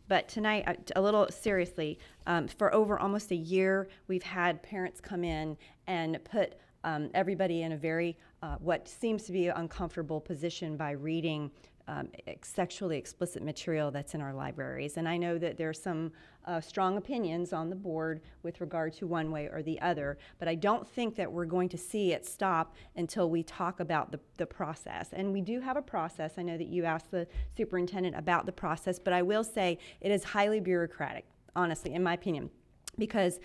But tonight, a little seriously, for over almost a year, we've had parents come in and put everybody in a very, what seems to be an uncomfortable position by reading sexually explicit material that's in our libraries. And I know that there's some strong opinions on the board with regard to one way or the other, but I don't think that we're going to see it stop until we talk about the process. And we do have a process. I know that you asked the superintendent about the process, but I will say it is highly bureaucratic, honestly, in my opinion. Because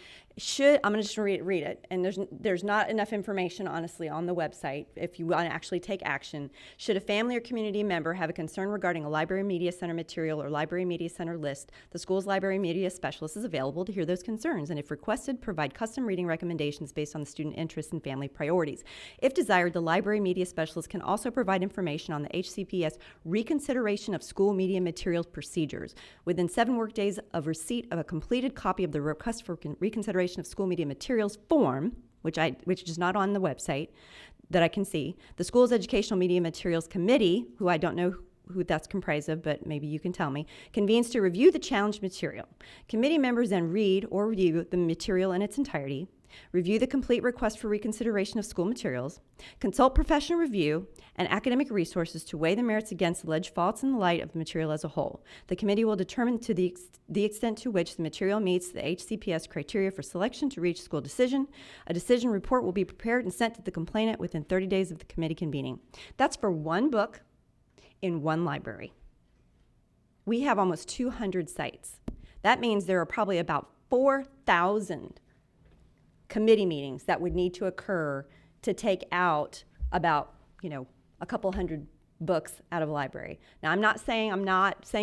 I'm going to just read it, and there's not enough information, honestly, on the website if you want to actually take action. Should a family or community member have a concern regarding a library media center material or library media center list, the school's library media specialist is available to hear those concerns, and if requested, provide custom reading recommendations based on the student interests and family priorities. If desired, the library media specialist can also provide information on the HCPS reconsideration of school media materials procedures. Within 7 workdays of receipt of a completed copy of the request for reconsideration of school media materials form, which is not on the website that I can see, the school's educational media materials committee, who I don't know who that's comprised of, but maybe you can tell me, convenes to review the challenged material. Committee members then read or review the material in its entirety, review the complete request for reconsideration of school materials, consult professional review and academic resources to weigh the merits against alleged faults in the light of the material as a whole. The committee will determine to the extent to which the material meets the HCPS criteria for selection to reach school decision. A decision report will be prepared and sent to the complainant within 30 days of the committee convening. That's for one book in one library. We have almost 200 sites. That means there are probably about 4,000 committee meetings that would need to occur to take out about, a couple hundred books out of a library. Now, I'm not saying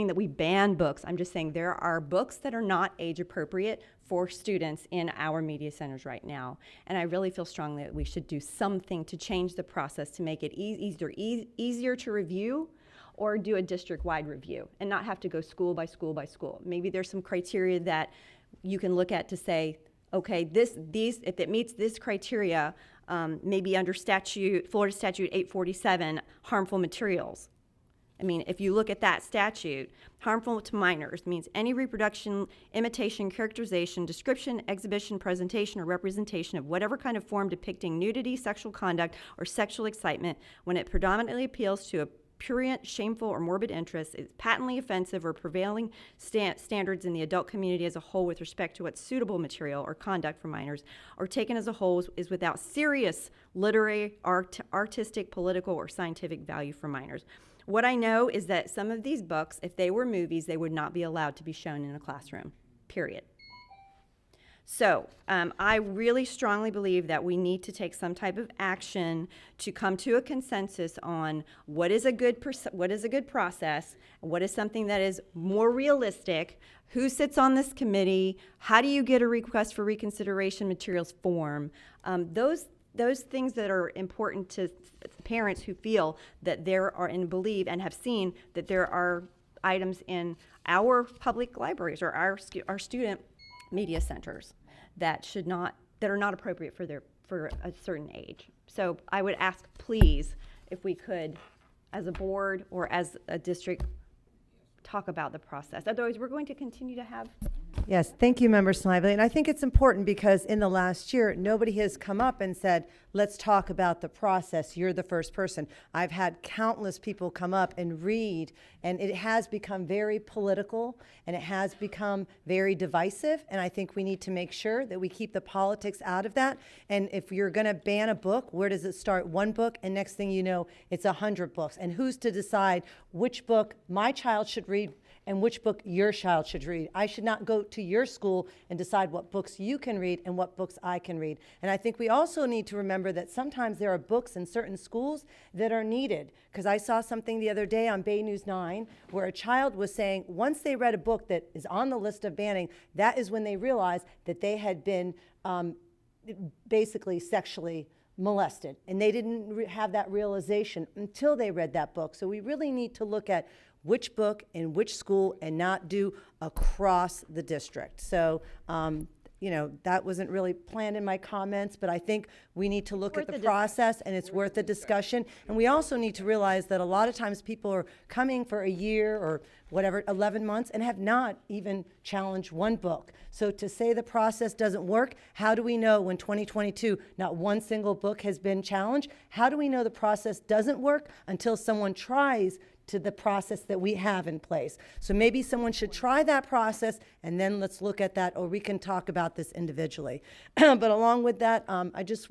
that we ban books. I'm just saying there are books that are not age appropriate for students in our media centers right now. And I really feel strongly that we should do something to change the process to make it easier to review, or do a district-wide review and not have to go school by school by school. Maybe there's some criteria that you can look at to say, okay, if it meets this criteria, maybe under Florida Statute 847, harmful materials. I mean, if you look at that statute, harmful to minors means any reproduction, imitation, characterization, description, exhibition, presentation, or representation of whatever kind of form depicting nudity, sexual conduct, or sexual excitement when it predominantly appeals to a prurient, shameful, or morbid interest, is patently offensive or prevailing standards in the adult community as a whole with respect to what's suitable material or conduct for minors, or taken as a whole is without serious literary, artistic, political, or scientific value for minors. What I know is that some of these books, if they were movies, they would not be allowed to be shown in a classroom, period. So I really strongly believe that we need to take some type of action to come to a consensus on what is a good process, what is something that is more realistic, who sits on this committee, how do you get a request for reconsideration materials form, those things that are important to parents who feel that there are and believe and have seen that there are items in our public libraries or our student media centers that are not appropriate for a certain age. So I would ask, please, if we could, as a board or as a district, talk about the process. Otherwise, we're going to continue to have. Yes, thank you, Member Snively. And I think it's important because in the last year, nobody has come up and said, let's talk about the process. You're the first person. I've had countless people come up and read, and it has become very political, and it has become very divisive. And I think we need to make sure that we keep the politics out of that. And if you're going to ban a book, where does it start? One book, and next thing you know, it's 100 books. And who's to decide which book my child should read and which book your child should read? I should not go to your school and decide what books you can read and what books I can read. And I think we also need to remember that sometimes there are books in certain schools that are needed. Because I saw something the other day on Bay News 9 where a child was saying once they read a book that is on the list of banning, that is when they realized that they had been basically sexually molested. And they didn't have that realization until they read that book. So we really need to look at which book in which school and not do across the district. So you know, that wasn't really planned in my comments, but I think we need to look at Worth the the process, and it's worth the discussion. And we also need to realize that a lot of times people are coming for a year or whatever, 11 months, and have not even challenged one book. So to say the process doesn't work, how do we know when 2022, not one single book has been challenged? How do we know the process doesn't work until someone tries to the process that we have in place? So maybe someone should try that process, and then let's look at that, or we can talk about this individually. But along with that, I just